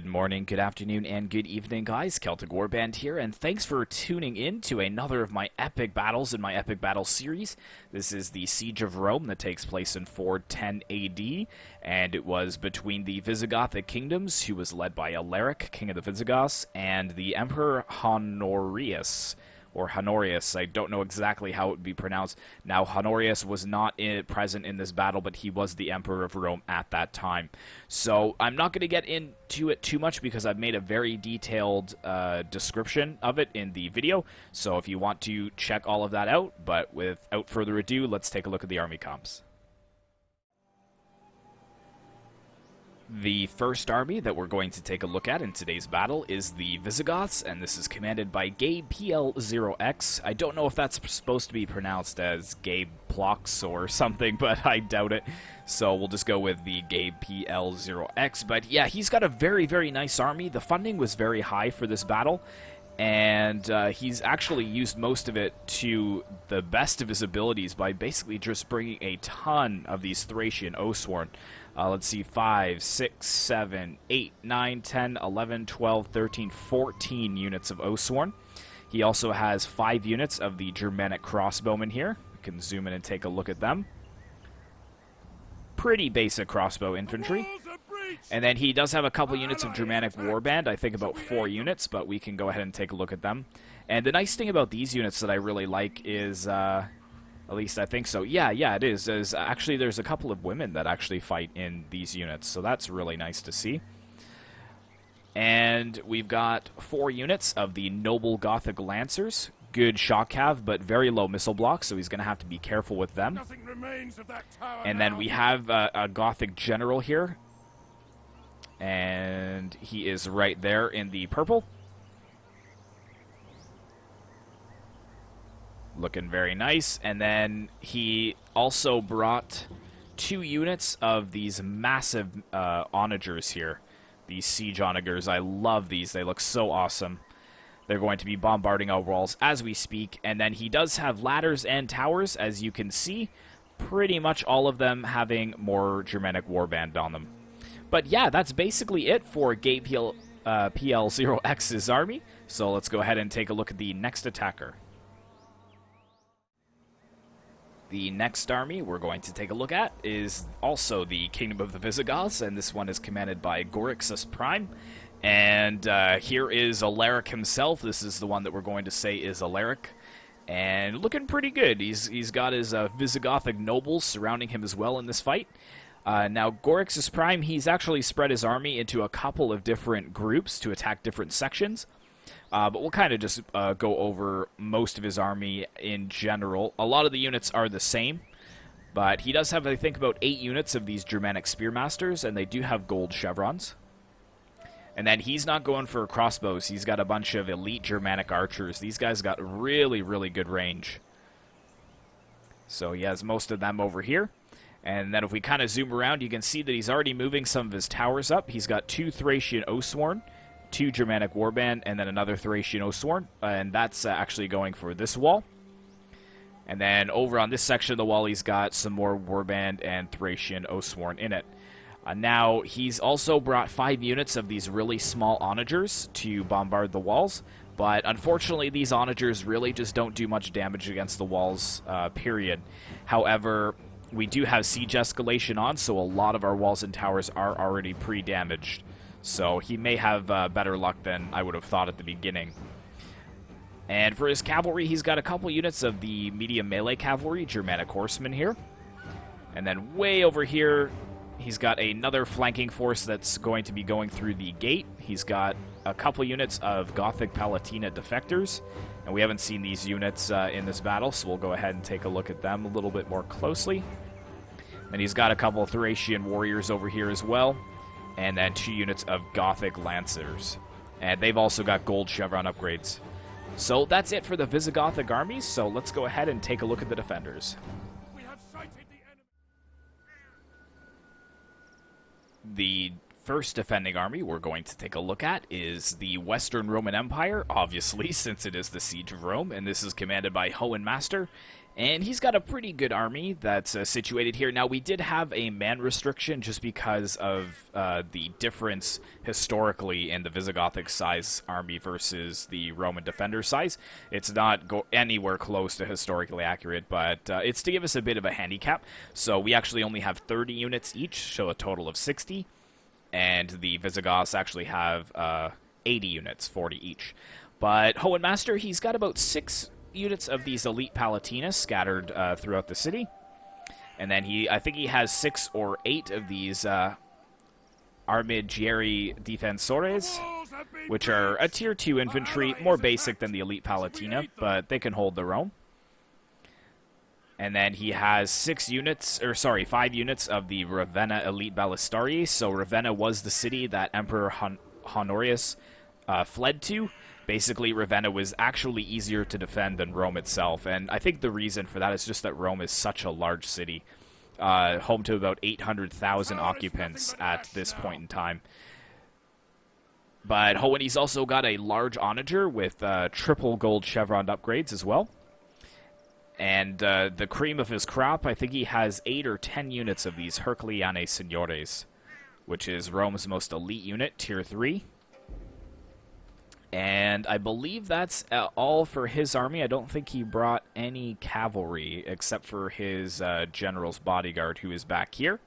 morning, good afternoon, and good evening, guys. Celtic Warband here, and thanks for tuning in to another of my epic battles in my Epic Battle series. This is the Siege of Rome that takes place in 410 AD, and it was between the Visigothic kingdoms, who was led by Alaric, king of the Visigoths, and the Emperor Honorius, or Honorius. I don't know exactly how it would be pronounced. Now, Honorius was not present in this battle, but he was the Emperor of Rome at that time. So I'm not going to get into it too much because I've made a very detailed description of it in the video. So if you want to check all of that out, but without further ado, let's take a look at the army comps. The first army that we're going to take a look at in today's battle is the Visigoths, and this is commanded by Gabe PL0X. I don't know if that's supposed to be pronounced as Gabe Plox or something, but I doubt it. So we'll just go with the Gabe PL0X. But yeah, he's got a very, very nice army. The funding was very high for this battle, and he's actually used most of it to the best of his abilities by basically just bringing a ton of these Thracian Oathsworn. Let's see, 5, 6, 7, 8, 9, 10, 11, 12, 13, 14 units of Oathsworn. He also has 5 units of the Germanic crossbowmen here. You can zoom in and take a look at them. Pretty basic crossbow infantry. And then he does have a couple units of Germanic warband, I think about 4 units, but we can go ahead and take a look at them. And the nice thing about these units that I really like is... at least I think so. Yeah, it is. Actually, there's a couple of women that actually fight in these units, so that's really nice to see. And we've got 4 units of the Noble Gothic Lancers. Good shock cav, but very low missile blocks, so he's going to have to be careful with them. Nothing remains of that tower and then we have a Gothic General here. And he is right there in the purple. Looking very nice. And then he also brought 2 units of these massive onagers here. These siege onagers. I love these. They look so awesome. They're going to be bombarding our walls as we speak. And then he does have ladders and towers, as you can see. Pretty much all of them having more Germanic warband on them. But yeah, that's basically it for Gabe PL0X's army. So let's go ahead and take a look at the next attacker. The next army we're going to take a look at is also the Kingdom of the Visigoths, and this one is commanded by Gorixus Prime. And here is Alaric himself. This is the one that we're going to say is Alaric. And looking pretty good. He's got his Visigothic nobles surrounding him as well in this fight. Now, Gorixus Prime, he's actually spread his army into a couple of different groups to attack different sections. But we'll kind of just go over most of his army in general. A lot of the units are the same, but he does have, I think, about 8 units of these Germanic Spearmasters, and they do have gold chevrons. And then he's not going for crossbows. He's got a bunch of elite Germanic archers. These guys got really, really good range. So he has most of them over here. And then if we kind of zoom around, you can see that he's already moving some of his towers up. He's got 2 Thracian Oathsworn, 2 Germanic warband, and then another Thracian Oathsworn, and that's actually going for this wall. And then over on this section of the wall, he's got some more warband and Thracian Oathsworn in it. Now, he's also brought 5 units of these really small onagers to bombard the walls, but unfortunately, these onagers really just don't do much damage against the walls, period. However, we do have siege escalation on, so a lot of our walls and towers are already pre-damaged. So he may have better luck than I would have thought at the beginning. And for his cavalry, he's got a couple units of the medium melee cavalry, Germanic horsemen here. And then way over here, he's got another flanking force that's going to be going through the gate. He's got a couple units of Gothic Palatina defectors. And we haven't seen these units in this battle, so we'll go ahead and take a look at them a little bit more closely. And he's got a couple of Thracian warriors over here as well. And then 2 units of Gothic Lancers. And they've also got gold chevron upgrades. So that's it for the Visigothic armies, so let's go ahead and take a look at the defenders. We have sighted the enemy. The first defending army we're going to take a look at is the Western Roman Empire, obviously, since it is the Siege of Rome, and this is commanded by Hohenmaster. And he's got a pretty good army that's situated here. Now, we did have a man restriction just because of the difference historically in the Visigothic size army versus the Roman defender size. It's not anywhere close to historically accurate, but it's to give us a bit of a handicap. So we actually only have 30 units each, so a total of 60. And the Visigoths actually have 80 units, 40 each. But Hohenmaster, he's got about 6 units of these elite Palatinus scattered throughout the city, and then I think he has 6 or 8 of these Armigieri Defensores, which are a tier 2 infantry, more basic than the elite Palatina, but they can hold their own. And then he has 5 units of the Ravenna elite Ballistarii. So Ravenna was the city that Emperor Honorius fled to. Basically, Ravenna was actually easier to defend than Rome itself, and I think the reason for that is just that Rome is such a large city, home to about 800,000 occupants at this point in time. But Hohen's also got a large onager with triple gold chevron upgrades as well. And the cream of his crop, I think he has 8 or 10 units of these Herculeane Signores, which is Rome's most elite unit, tier 3. And I believe that's all for his army. I don't think he brought any cavalry, except for his general's bodyguard, who is back here.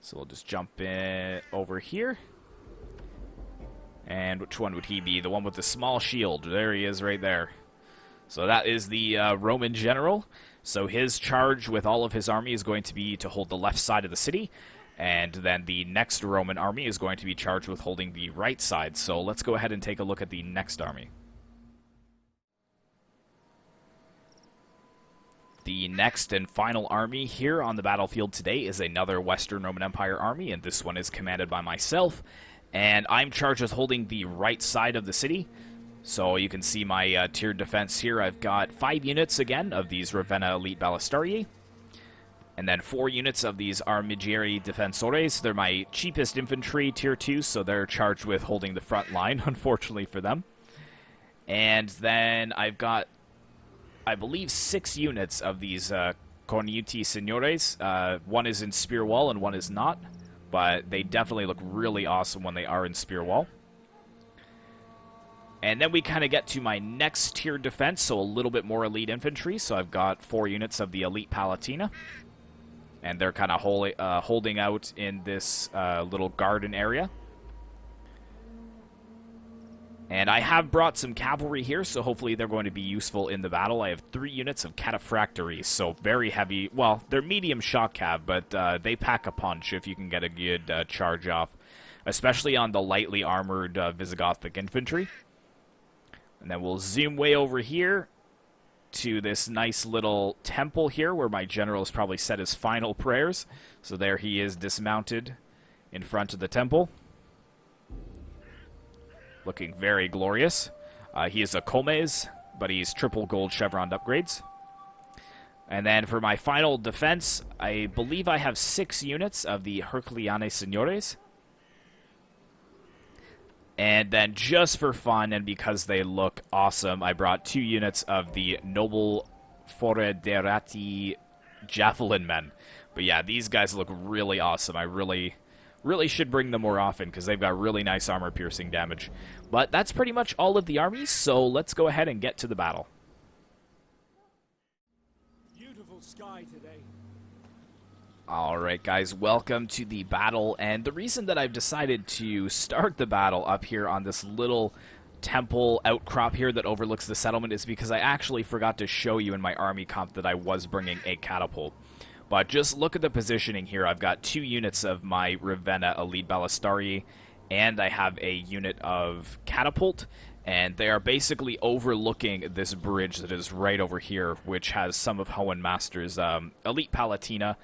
So we'll just jump in over here. And which one would he be? The one with the small shield. There he is right there. So that is the Roman general. So his charge with all of his army is going to be to hold the left side of the city. And then the next Roman army is going to be charged with holding the right side. So let's go ahead and take a look at the next army. The next and final army here on the battlefield today is another Western Roman Empire army, and this one is commanded by myself. And I'm charged with holding the right side of the city. So you can see my tiered defense here. I've got 5 units again of these Ravenna elite Ballistarii. And then 4 units of these Armigieri Defensores. They're my cheapest infantry, tier 2, so they're charged with holding the front line, unfortunately for them. And then I've got, I believe, 6 units of these Cornuti Signores. One is in Spear Wall and one is not, but they definitely look really awesome when they are in Spear Wall. And then we kind of get to my next tier defense, so a little bit more elite infantry. So I've got 4 units of the elite Palatina. And they're kind of holding out in this little garden area. And I have brought some cavalry here, so hopefully they're going to be useful in the battle. I have 3 units of cataphractories, so very heavy. Well, they're medium shock cav, but they pack a punch if you can get a good charge off, especially on the lightly armored Visigothic infantry. And then we'll zoom way over here to this nice little temple here where my general has probably said his final prayers. So there he is dismounted in front of the temple. Looking very glorious. He is a Comes, but he's triple gold chevron upgrades. And then for my final defense, I believe I have 6 units of the Herculeane Signores. And then just for fun and because they look awesome, I brought 2 units of the Noble Foederati Javelin Men. But yeah, these guys look really awesome. I really should bring them more often because they've got really nice armor-piercing damage. But that's pretty much all of the armies, so let's go ahead and get to the battle. Beautiful sky today. Alright guys, welcome to the battle, and the reason that I've decided to start the battle up here on this little temple outcrop here that overlooks the settlement is because I actually forgot to show you in my army comp that I was bringing a catapult. But just look at the positioning here. I've got 2 units of my Ravenna elite Ballistarii, and I have a unit of catapult, and they are basically overlooking this bridge that is right over here, which has some of Hohenmaster's elite Palatina.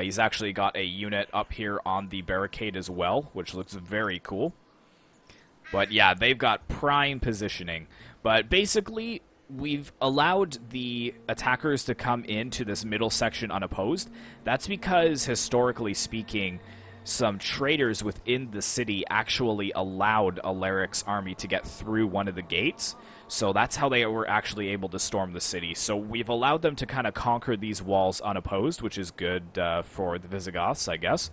He's actually got a unit up here on the barricade as well, which looks very cool. But yeah, they've got prime positioning. But basically, we've allowed the attackers to come into this middle section unopposed. That's because, historically speaking, some traders within the city actually allowed Alaric's army to get through one of the gates. So that's how they were actually able to storm the city. So we've allowed them to kind of conquer these walls unopposed, which is good for the Visigoths, I guess.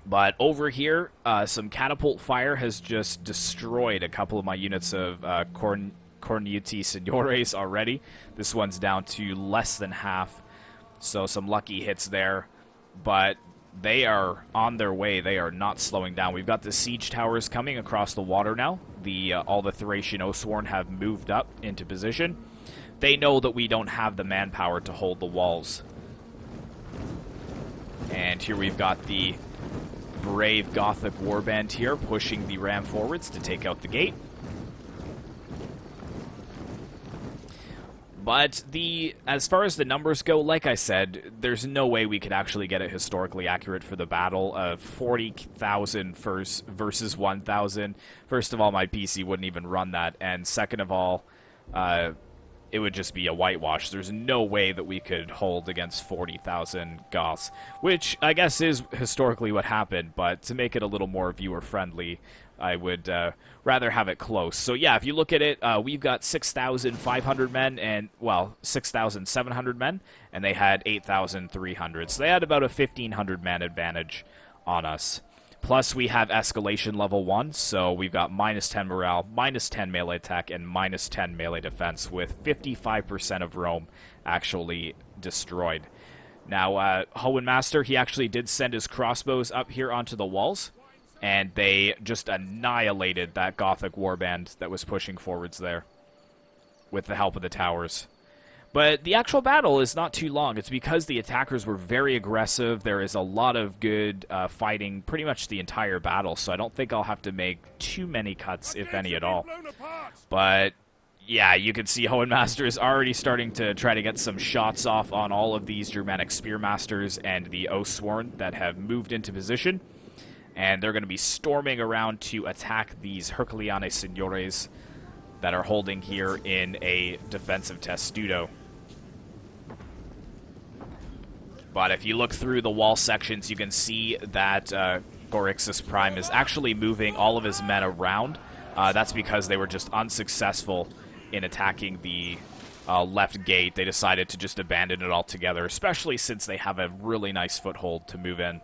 But over here, some catapult fire has just destroyed a couple of my units of Cornuti Signores already. This one's down to less than half, so some lucky hits there. But they are on their way. They are not slowing down. We've got the siege towers coming across the water now. All the Thracian Oathsworn have moved up into position. They know that we don't have the manpower to hold the walls. And here we've got the brave Gothic warband here pushing the ram forwards to take out the gate. But as far as the numbers go, like I said, there's no way we could actually get it historically accurate for the battle of 40,000 versus 1,000. First of all, my PC wouldn't even run that, and second of all, it would just be a whitewash. There's no way that we could hold against 40,000 Goths, which I guess is historically what happened, but to make it a little more viewer-friendly, I would rather have it close. So yeah, if you look at it, we've got 6,500 men, and, well, 6,700 men, and they had 8,300. So they had about a 1,500 man advantage on us. Plus, we have escalation level 1, so we've got minus 10 morale, minus 10 melee attack, and minus 10 melee defense, with 55% of Rome actually destroyed. Now, Hohenmaster, he actually did send his crossbows up here onto the walls, and they just annihilated that Gothic warband that was pushing forwards there with the help of the towers. But the actual battle is not too long. It's because the attackers were very aggressive. There is a lot of good fighting pretty much the entire battle, so I don't think I'll have to make too many cuts, if any at all. But yeah, you can see Hohenmaster is already starting to try to get some shots off on all of these Germanic Spearmasters and the Oathsworn that have moved into position. And they're going to be storming around to attack these Herculeane Signores that are holding here in a defensive testudo. But if you look through the wall sections, you can see that Gorixus Prime is actually moving all of his men around. That's because they were just unsuccessful in attacking the left gate. They decided to just abandon it altogether, especially since they have a really nice foothold to move in.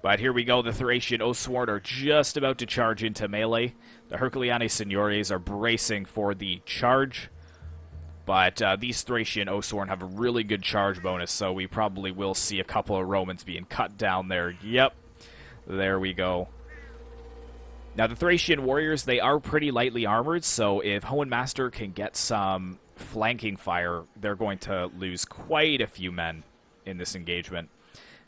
But here we go. The Thracian Oathsworn are just about to charge into melee. The Herculeane Signores are bracing for the charge. But these Thracian Oathsworn have a really good charge bonus, so we probably will see a couple of Romans being cut down there. Yep. There we go. Now, the Thracian warriors, they are pretty lightly armored, so if Hohenmaster can get some flanking fire, they're going to lose quite a few men in this engagement.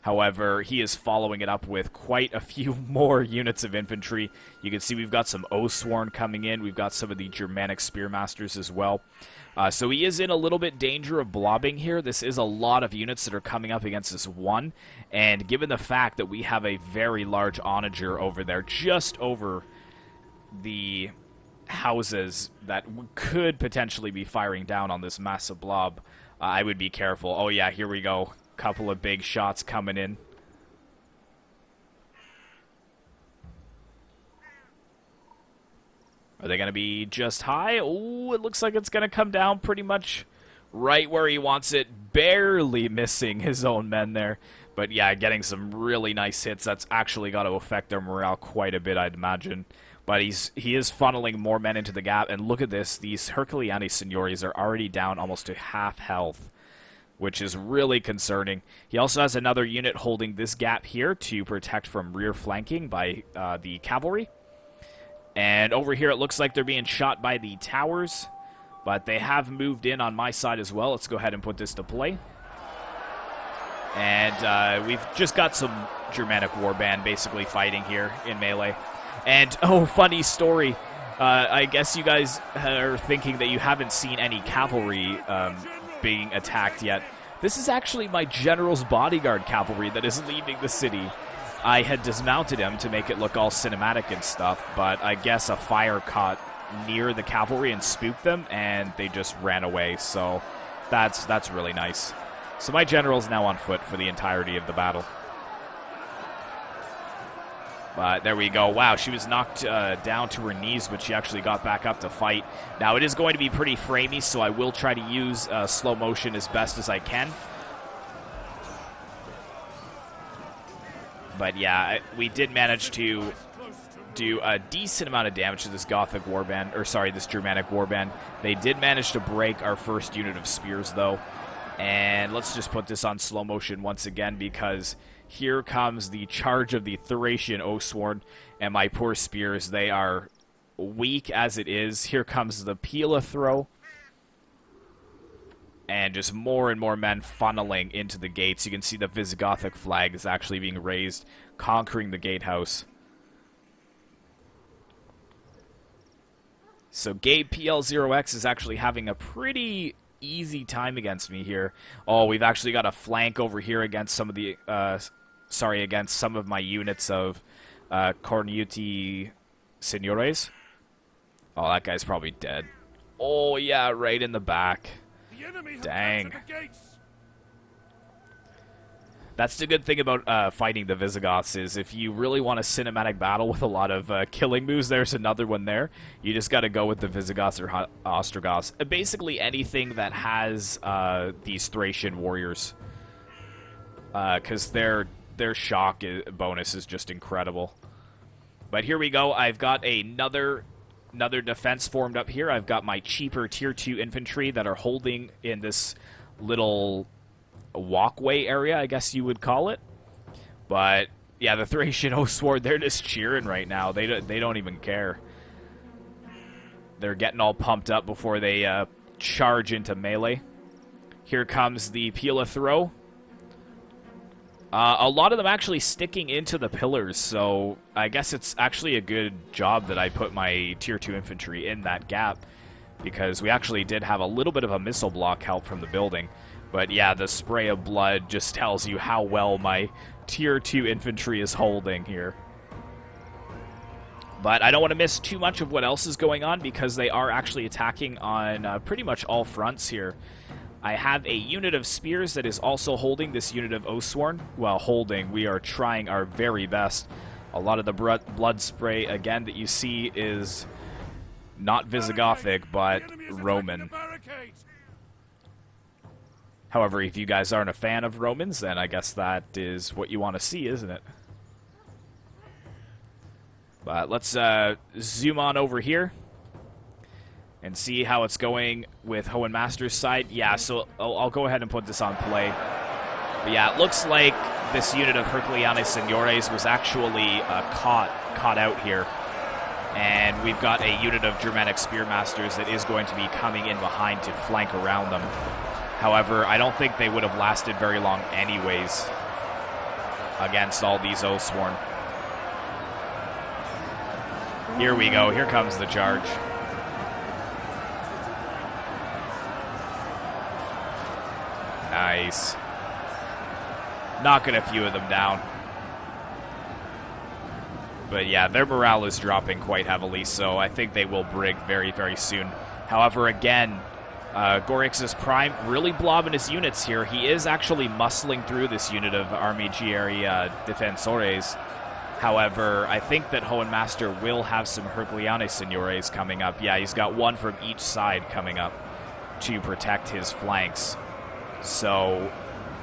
However, he is following it up with quite a few more units of infantry. You can see we've got some Oathsworn coming in. We've got some of the Germanic Spearmasters as well. So he is in a little bit danger of blobbing here. This is a lot of units that are coming up against this one. And given the fact that we have a very large onager over there, just over the houses that could potentially be firing down on this massive blob, I would be careful. Oh yeah, here we go. Couple of big shots coming in. Are they going to be just high? Oh, it looks like it's going to come down pretty much right where he wants it. Barely missing his own men there. But yeah, getting some really nice hits. That's actually got to affect their morale quite a bit, I'd imagine. But he is funneling more men into the gap. And look at this. These Herculeane Signores are already down almost to half health, which is really concerning. He also has another unit holding this gap here to protect from rear flanking by the cavalry. And over here it looks like they're being shot by the towers, but they have moved in on my side as well. Let's go ahead and put this to play. And we've just got some Germanic warband basically fighting here in melee. And, oh, funny story. I guess you guys are thinking that you haven't seen any cavalry being attacked yet. This is actually my general's bodyguard cavalry that is leaving the city. I had dismounted him to make it look all cinematic and stuff, but I guess a fire caught near the cavalry and spooked them, and they just ran away, so that's really nice. So my general's now on foot for the entirety of the battle. But there we go. Wow, she was knocked down to her knees, but she actually got back up to fight. Now, it is going to be pretty framey, so I will try to use slow motion as best as I can. But yeah, we did manage to do a decent amount of damage to this Gothic warband, or sorry, this Germanic warband. They did manage to break our first unit of spears, though. And let's just put this on slow motion once again, because here comes the charge of the Thracian Oathsworn, and my poor spears, they are weak as it is. Here comes the Pila throw, and just more and more men funneling into the gates. You can see the Visigothic flag is actually being raised, conquering the gatehouse. So Gabe PL0X is actually having a pretty easy time against me here. Oh, we've actually got a flank over here against some of the, against some of my units of Cornuti Signores. Oh, that guy's probably dead. Oh, yeah, right in the back. Dang. That's the good thing about fighting the Visigoths, is if you really want a cinematic battle with a lot of killing moves, there's another one there. You just got to go with the Visigoths or Ostrogoths. Basically anything that has these Thracian warriors, because their shock bonus is just incredible. But here we go. I've got another defense formed up here. I've got my cheaper tier 2 infantry that are holding in this little walkway area, I guess you would call it. But yeah, the Thracian Oathsworn, they're just cheering right now. They don't even care. They're getting all pumped up before they charge into melee. Here comes the Pila throw. A lot of them actually sticking into the pillars, so I guess it's actually a good job that I put my tier 2 infantry in that gap, because we actually did have a little bit of a missile block help from the building. But yeah, the spray of blood just tells you how well my tier 2 infantry is holding here. But I don't want to miss too much of what else is going on, because they are actually attacking on pretty much all fronts here. I have a unit of spears that is also holding this unit of Oathsworn. Well, holding, we are trying our very best. A lot of the blood spray, again, that you see is not Visigothic, but Roman. However, if you guys aren't a fan of Romans, then I guess that is what you want to see, isn't it? But let's zoom on over here and see how it's going with Hohenmaster's side. Yeah, so I'll go ahead and put this on play. But yeah, it looks like this unit of Herculeanes Signores was actually caught out here. And we've got a unit of Germanic Spearmasters that is going to be coming in behind to flank around them. However, I don't think they would have lasted very long anyways against all these Oathsworn. Here we go. Here comes the charge. Nice. Knocking a few of them down. But yeah, their morale is dropping quite heavily, so I think they will brig very, very soon. However, again, Gorix's Prime really blobbing his units here. He is actually muscling through this unit of Armigieri Defensores. However, I think that Hohenmaster will have some Herculeanes Signores coming up. Yeah, he's got one from each side coming up to protect his flanks. So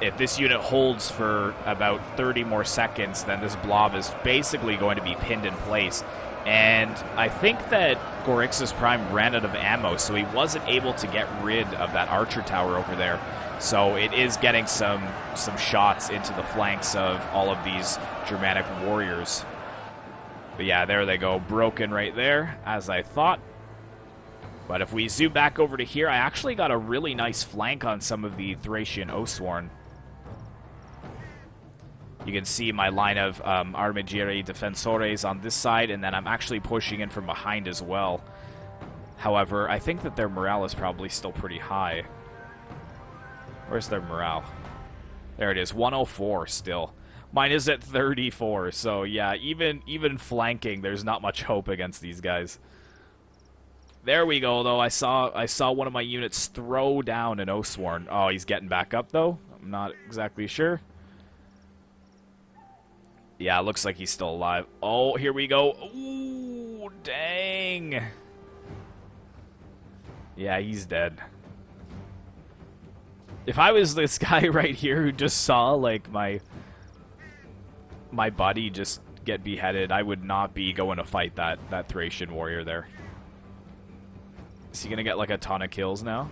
if this unit holds for about 30 more seconds, then this blob is basically going to be pinned in place. And I think that Gorix's Prime ran out of ammo, so he wasn't able to get rid of that archer tower over there. So it is getting some shots into the flanks of all of these Germanic warriors. But yeah, there they go, broken right there, as I thought. But if we zoom back over to here, I actually got a really nice flank on some of the Thracian Oathsworn. You can see my line of Armigieri Defensores on this side, and then I'm actually pushing in from behind as well. However, I think that their morale is probably still pretty high. Where's their morale? There it is, 104 still. Mine is at 34, so yeah, even flanking, there's not much hope against these guys. There we go, though. I saw one of my units throw down an Oathsworn. Oh, he's getting back up, though? I'm not exactly sure. Yeah, looks like he's still alive. Oh, here we go. Ooh, dang. Yeah, he's dead. If I was this guy right here who just saw, like, my buddy just get beheaded, I would not be going to fight that Thracian warrior there. Is he gonna get, like, a ton of kills now?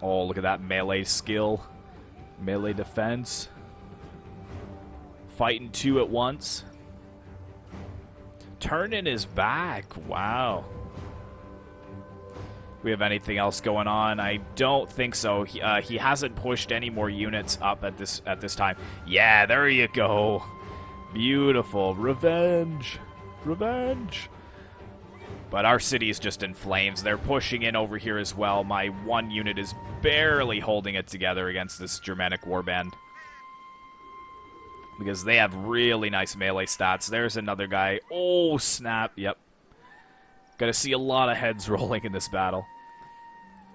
Oh, look at that melee skill. Melee defense. Fighting two at once. Turning his back. Wow. We have anything else going on? I don't think so. He hasn't pushed any more units up at this time. Yeah, there you go. Beautiful. Revenge. Revenge. But our city is just in flames. They're pushing in over here as well. My one unit is barely holding it together against this Germanic warband. Because they have really nice melee stats. There's another guy. Oh, snap. Yep. Gotta see a lot of heads rolling in this battle.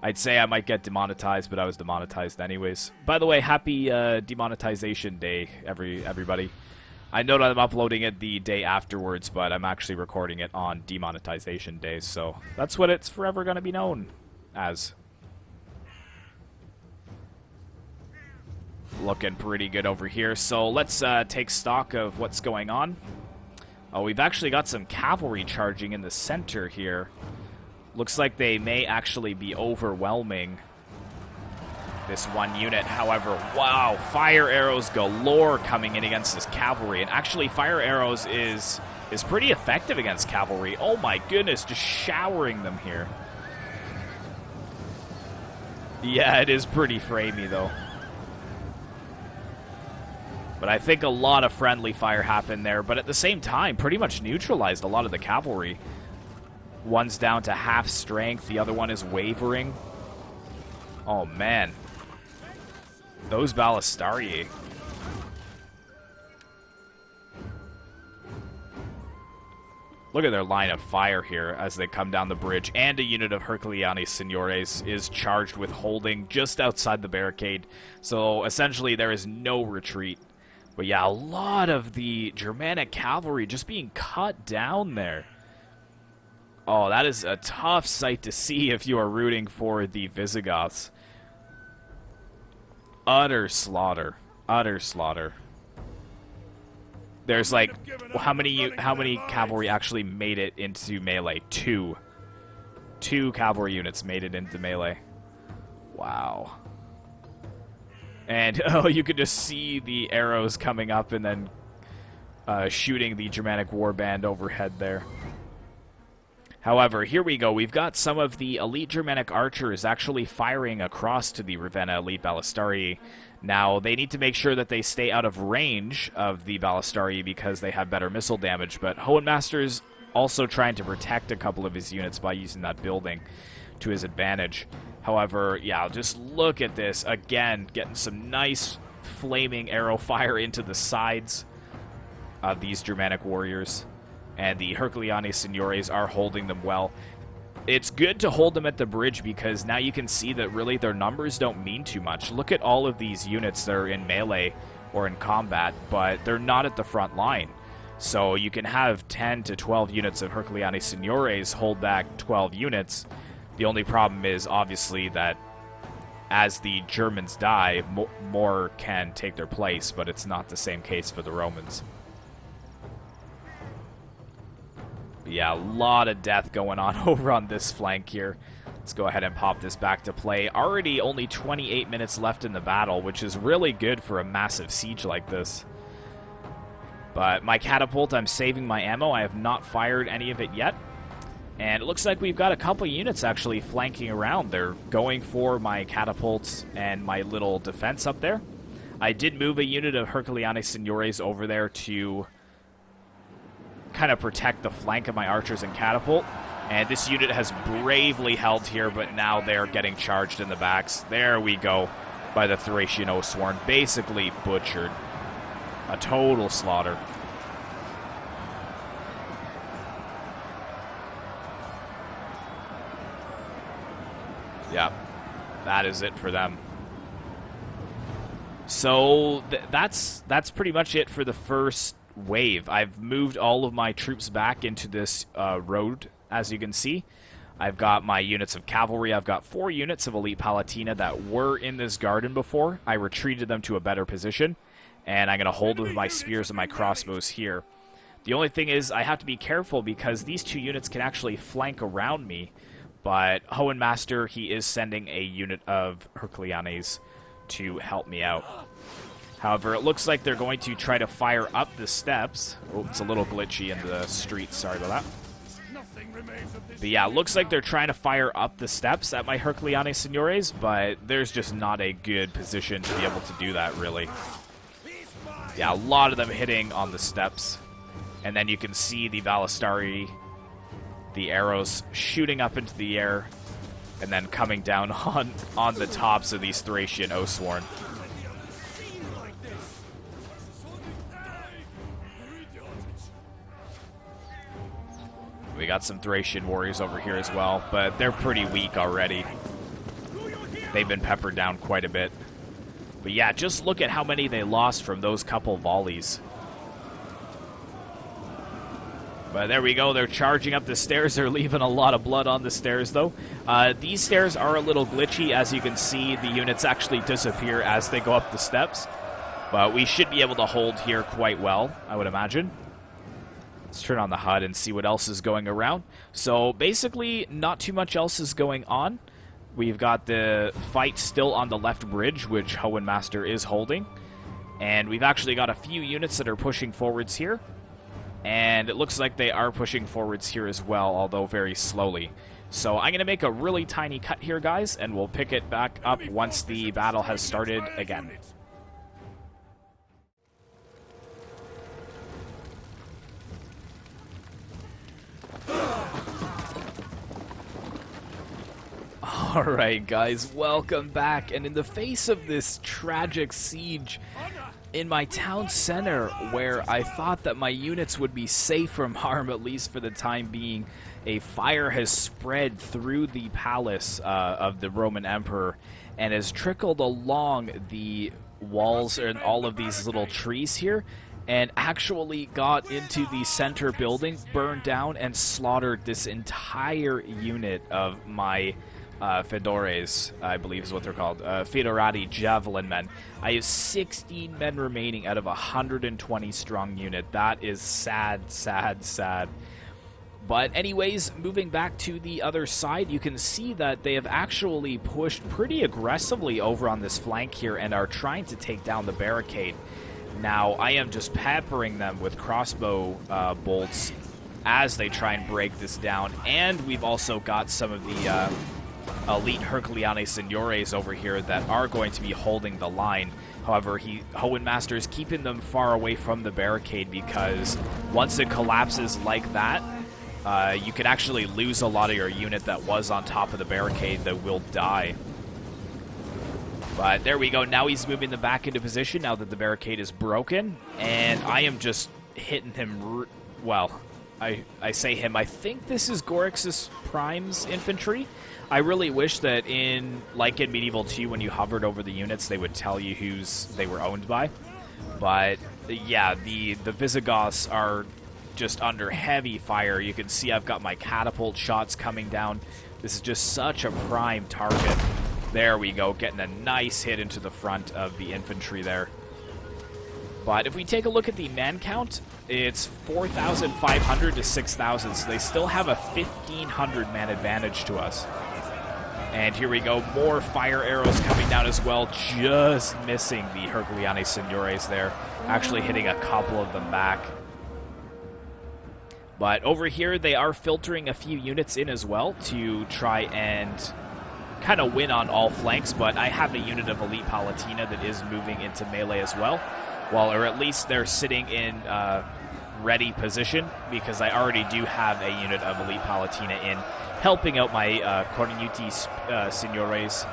I'd say I might get demonetized, but I was demonetized anyways. By the way, happy demonetization day, everybody. I know that I'm uploading it the day afterwards, but I'm actually recording it on demonetization days, so that's what it's forever going to be known as. Looking pretty good over here, so let's take stock of what's going on. Oh, we've actually got some cavalry charging in the center here. Looks like they may actually be overwhelming this one unit. However, wow, fire arrows galore coming in against this cavalry. And actually, fire arrows is pretty effective against cavalry. Oh my goodness, just showering them here. Yeah, it is pretty framey, though. But I think a lot of friendly fire happened there. But at the same time, pretty much neutralized a lot of the cavalry. One's down to half strength. The other one is wavering. Oh, man. Those Ballistarii. Look at their line of fire here as they come down the bridge. And a unit of Herculeani Signores is charged with holding just outside the barricade. So essentially there is no retreat. But yeah, a lot of the Germanic cavalry just being cut down there. Oh, that is a tough sight to see if you are rooting for the Visigoths. Utter slaughter. Utter slaughter. There's like, how many cavalry actually made it into melee? Two. Two cavalry units made it into melee. Wow. And, oh, you could just see the arrows coming up and then shooting the Germanic warband overhead there. However, here we go. We've got some of the elite Germanic archers actually firing across to the Ravenna elite Ballistarii. Now, they need to make sure that they stay out of range of the Ballistarii because they have better missile damage, but Hohenmaster's also trying to protect a couple of his units by using that building to his advantage. However, yeah, just look at this. Again, getting some nice flaming arrow fire into the sides of these Germanic warriors. And the Herculeani Signores are holding them well. It's good to hold them at the bridge because now you can see that really their numbers don't mean too much. Look at all of these units that are in melee or in combat, but they're not at the front line. So you can have 10 to 12 units of Herculeani Signores hold back 12 units. The only problem is obviously that as the Germans die, more can take their place, but it's not the same case for the Romans. Yeah, a lot of death going on over on this flank here. Let's go ahead and pop this back to play. Already only 28 minutes left in the battle, which is really good for a massive siege like this. But my catapult, I'm saving my ammo. I have not fired any of it yet. And it looks like we've got a couple units actually flanking around. They're going for my catapults and my little defense up there. I did move a unit of Herculeani Signores over there to kind of protect the flank of my archers and catapult. And this unit has bravely held here, but now they're getting charged in the backs. There we go, by the Thracian Osworn. Basically butchered. A total slaughter. Yeah, that is it for them. So that's pretty much it for the first wave. I've moved all of my troops back into this road, as you can see. I've got my units of cavalry. I've got 4 units of elite Palatina that were in this garden before. I retreated them to a better position, and I'm going to hold with my spears and my crossbows here. The only thing is I have to be careful because these 2 units can actually flank around me, but Hohenmaster, he is sending a unit of Herculianes to help me out. However, it looks like they're going to try to fire up the steps. Oh, it's a little glitchy in the street. Sorry about that. But yeah, it looks like they're trying to fire up the steps at my Herculianes Signores, but there's just not a good position to be able to do that, really. Yeah, a lot of them hitting on the steps. And then you can see the Ballistari, the arrows shooting up into the air, and then coming down on the tops of these Thracian Oathsworn. We got some Thracian warriors over here as well, but they're pretty weak already. They've been peppered down quite a bit. But yeah, just look at how many they lost from those couple volleys. But there we go, they're charging up the stairs. They're leaving a lot of blood on the stairs, though. These stairs are a little glitchy. As you can see, the units actually disappear as they go up the steps. But we should be able to hold here quite well, I would imagine. Let's turn on the HUD and see what else is going around. So basically, not too much else is going on. We've got the fight still on the left bridge, which Hohenmaster is holding. And we've actually got a few units that are pushing forwards here. And it looks like they are pushing forwards here as well, although very slowly. So I'm going to make a really tiny cut here, guys, and we'll pick it back up once the battle has started again. Alright guys, welcome back, and in the face of this tragic siege in my town center, where I thought that my units would be safe from harm, at least for the time being, a fire has spread through the palace of the Roman Emperor and has trickled along the walls and all of these little trees here, and actually got into the center building, burned down, and slaughtered this entire unit of my Fedores, I believe is what they're called, Fedorati Javelin men. I have 16 men remaining out of a 120 strong unit. That is sad, sad, sad. But anyways, moving back to the other side, you can see that they have actually pushed pretty aggressively over on this flank here and are trying to take down the barricade. Now, I am just peppering them with crossbow bolts as they try and break this down, and we've also got some of the elite Herculianes Signores over here that are going to be holding the line. However, Hohenmaster is keeping them far away from the barricade because once it collapses like that, you could actually lose a lot of your unit that was on top of the barricade that will die. But there we go. Now he's moving them back into position now that the barricade is broken, and I am just hitting him. Well, I say him. I think this is Gorix's Prime's infantry. I really wish that like in Medieval 2, when you hovered over the units, they would tell you whose they were owned by. But yeah, the Visigoths are just under heavy fire. You can see I've got my catapult shots coming down. This is just such a prime target. There we go, getting a nice hit into the front of the infantry there. But if we take a look at the man count, it's 4,500 to 6,000, so they still have a 1,500 man advantage to us. And here we go, more fire arrows coming down as well, just missing the Herculianes Signores there, actually hitting a couple of them back. But over here, they are filtering a few units in as well to try and kind of win on all flanks, but I have a unit of Elite Palatina that is moving into melee as well. Well, or at least they're sitting in ready position, because I already do have a unit of Elite Palatina in, helping out my Cornuti Signores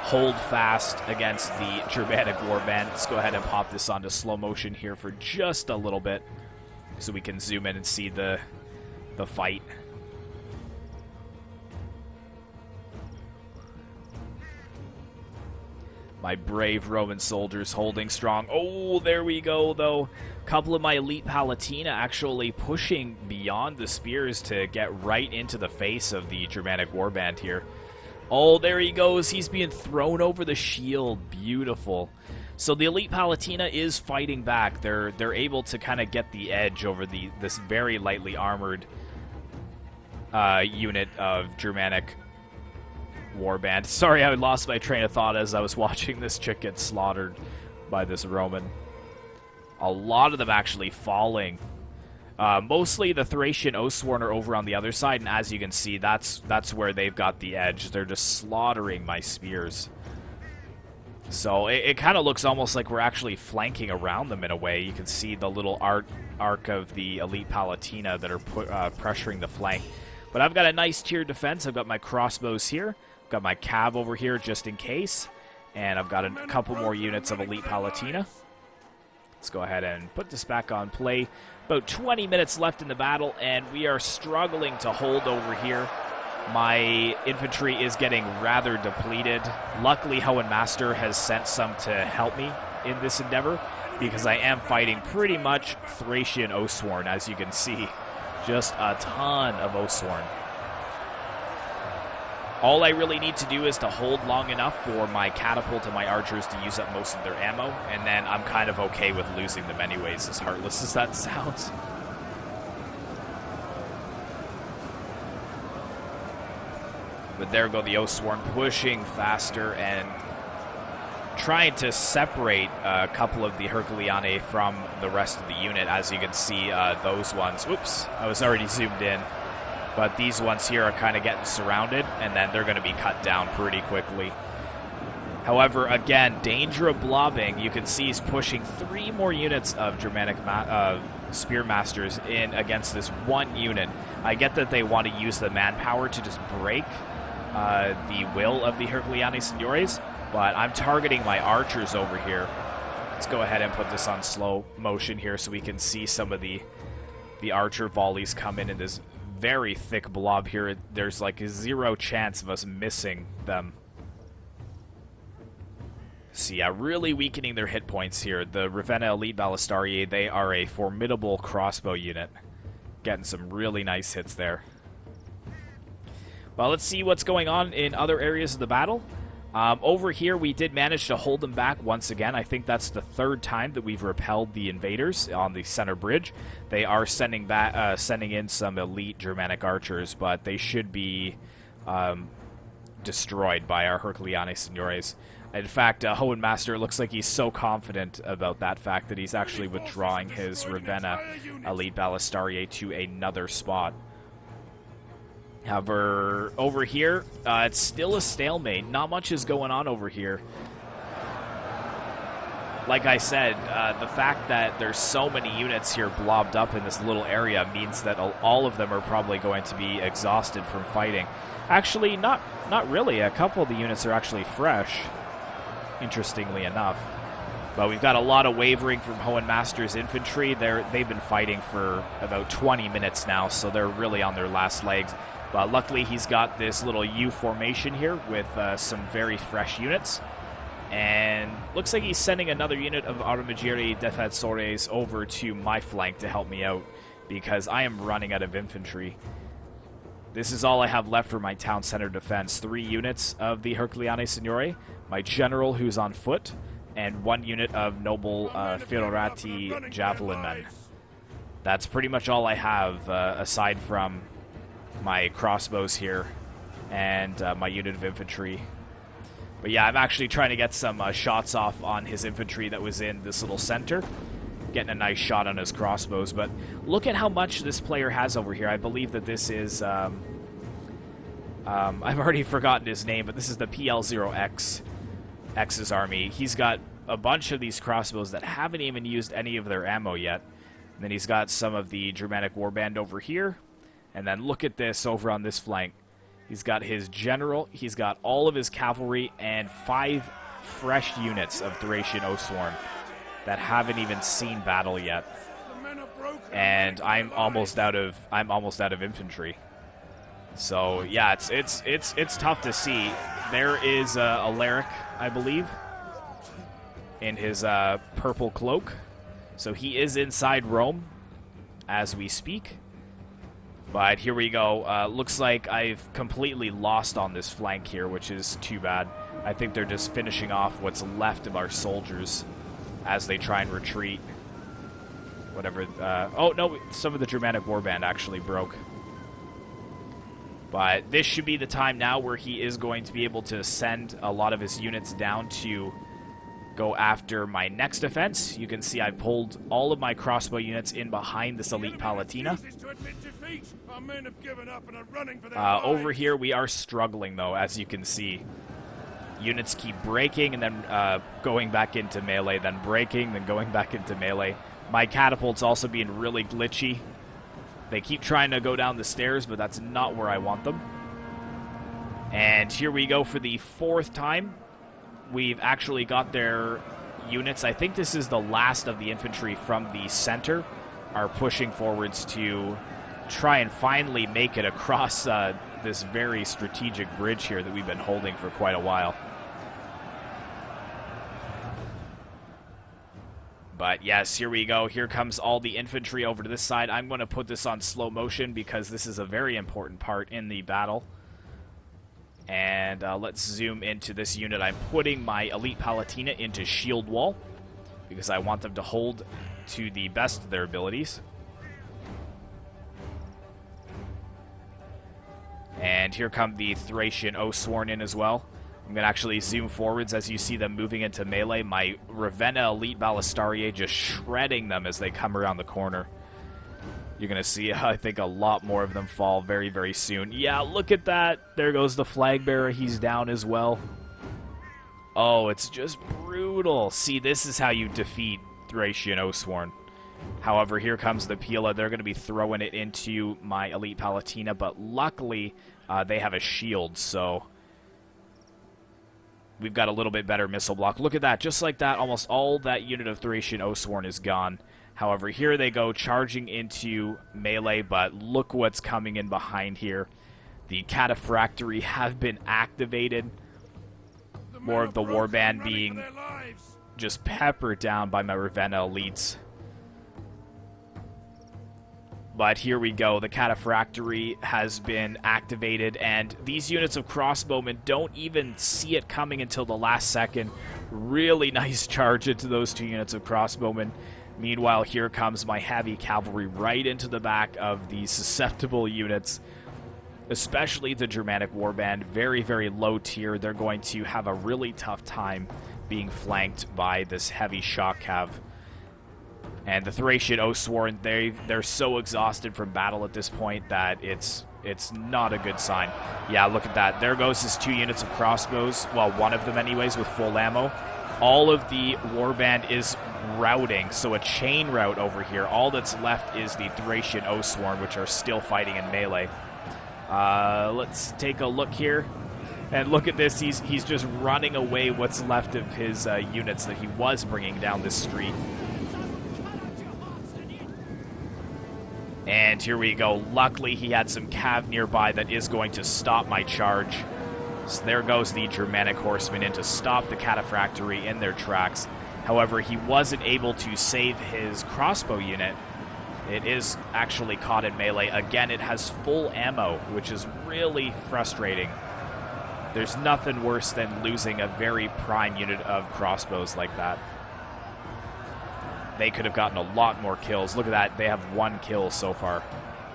hold fast against the Germanic warband. Let's go ahead and pop this onto slow motion here for just a little bit so we can zoom in and see the fight. My brave Roman soldiers holding strong. Oh, there we go, though. A couple of my elite Palatina actually pushing beyond the spears to get right into the face of the Germanic warband here. Oh, there he goes. He's being thrown over the shield. Beautiful. So the elite Palatina is fighting back. They're able to kind of get the edge over this very lightly armored unit of Germanic warband. Sorry, I lost my train of thought as I was watching this chick get slaughtered by this Roman. A lot of them actually falling. Mostly the Thracian Oathsworn are over on the other side, and as you can see, that's where they've got the edge. They're just slaughtering my spears. So it kind of looks almost like we're actually flanking around them in a way. You can see the little arc of the elite Palatina that are pressuring the flank. But I've got a nice tiered defense. I've got my crossbows here. I've got my cav over here just in case. And I've got a couple more units of elite Palatina. Let's go ahead and put this back on play. About 20 minutes left in the battle, and we are struggling to hold over here. My infantry is getting rather depleted. Luckily, Hohenmaster has sent some to help me in this endeavor, because I am fighting pretty much Thracian Oathsworn, as you can see. Just a ton of Oathsworn. All I really need to do is to hold long enough for my catapult and my archers to use up most of their ammo, and then I'm kind of okay with losing them anyways, as heartless as that sounds. But there go the Oathsworn pushing faster and trying to separate a couple of the Herculeani from the rest of the unit. As you can see, those ones... Oops, I was already zoomed in. But these ones here are kind of getting surrounded, and then they're going to be cut down pretty quickly. However, again, danger of blobbing. You can see he's pushing 3 more units of Germanic Spearmasters in against this one unit. I get that they want to use the manpower to just break the will of the Herculeani Signores, but I'm targeting my archers over here. Let's go ahead and put this on slow motion here so we can see some of the archer volleys come in this very thick blob here. There's like a 0 chance of us missing them. So yeah, really weakening their hit points here. The Ravenna Elite Ballistariae, they are a formidable crossbow unit. Getting some really nice hits there. Well, let's see what's going on in other areas of the battle. Over here, we did manage to hold them back once again. I think that's the 3rd time that we've repelled the invaders on the center bridge. They are sending in some elite Germanic archers, but they should be destroyed by our Herculeani Signores. In fact, Hohenmaster looks like he's so confident about that fact that he's actually withdrawing his Ravenna Elite Ballistariae to another spot. However, over here, it's still a stalemate. Not much is going on over here. Like I said, the fact that there's so many units here blobbed up in this little area means that all of them are probably going to be exhausted from fighting. Actually, not really. A couple of the units are actually fresh, interestingly enough. But we've got a lot of wavering from Hohenmaster's infantry. They've been fighting for about 20 minutes now, so they're really on their last legs. But luckily, he's got this little U formation here with some very fresh units. And looks like he's sending another unit of Armigeri Defensores over to my flank to help me out, because I am running out of infantry. This is all I have left for my town center defense. 3 units of the Herculeani Signore, my general who's on foot, and 1 unit of noble Fiorati javelin men. That's pretty much all I have, aside from my crossbows here and my unit of infantry. But yeah, I'm actually trying to get some shots off on his infantry that was in this little center. Getting a nice shot on his crossbows. But look at how much this player has over here. I believe that this is... I've already forgotten his name, but this is the PL0X. X's army. He's got a bunch of these crossbows that haven't even used any of their ammo yet. And then he's got some of the Germanic warband over here. And then look at this over on this flank. He's got his general, he's got all of his cavalry, and 5 fresh units of Thracian Oathsworn that haven't even seen battle yet. And I'm almost out of infantry. So yeah, it's tough to see. There is Alaric, I believe, in his purple cloak. So he is inside Rome as we speak. But here we go. Looks like I've completely lost on this flank here, which is too bad. I think they're just finishing off what's left of our soldiers as they try and retreat. Whatever. Oh, no, some of the Germanic warband actually broke. But this should be the time now where he is going to be able to send a lot of his units down to go after my next defense. You can see I pulled all of my crossbow units in behind this elite Palatina. Over here, we are struggling, though, as you can see. Units keep breaking and then going back into melee, then breaking, then going back into melee. My catapult's also being really glitchy. They keep trying to go down the stairs, but that's not where I want them. And here we go for the fourth time. We've actually got their units. I think this is the last of the infantry from the center are pushing forwards to try and finally make it across this very strategic bridge here that we've been holding for quite a while. But yes, here we go. Here comes all the infantry over to this side. I'm going to put this on slow motion because this is a very important part in the battle. And let's zoom into this unit. I'm putting my elite Palatina into shield wall because I want them to hold to the best of their abilities. And here come the Thracian Oathsworn in as well. I'm going to actually zoom forwards as you see them moving into melee. My Ravenna elite Ballistariae just shredding them as they come around the corner. You're going to see, I think, a lot more of them fall very, very soon. Yeah, look at that. There goes the flag bearer. He's down as well. Oh, it's just brutal. See, this is how you defeat Thracian Oathsworn. However, here comes the Pila. They're going to be throwing it into my elite Palatina, but luckily they have a shield, so we've got a little bit better missile block. Look at that. Just like that, almost all that unit of Thracian Oathsworn is gone. However, here they go charging into melee, but look what's coming in behind here. The Cataphractory have been activated. More of the warband being just peppered down by my Ravenna elites. But here we go. The Cataphractory has been activated, and these units of crossbowmen don't even see it coming until the last second. Really nice charge into those two units of crossbowmen. Meanwhile, here comes my heavy cavalry right into the back of these susceptible units, especially the Germanic warband. Very, very low tier. They're going to have a really tough time being flanked by this heavy shock cav. And the Thracian Oathsworn, they're so exhausted from battle at this point that it's not a good sign. Yeah, look at that. There goes his two units of crossbows. Well, one of them anyways with full ammo. All of the warband is routing, so a chain rout over here. All that's left is the Thracian Oathsworn, which are still fighting in melee. Let's take a look here. And look at this. He's just running away what's left of his units that he was bringing down this street. And here we go. Luckily, he had some cav nearby that is going to stop my charge. So there goes the Germanic horsemen in to stop the Cataphractory in their tracks. However, he wasn't able to save his crossbow unit. It is actually caught in melee. Again, it has full ammo, which is really frustrating. There's nothing worse than losing a very prime unit of crossbows like that. They could have gotten a lot more kills. Look at that. They have one kill so far.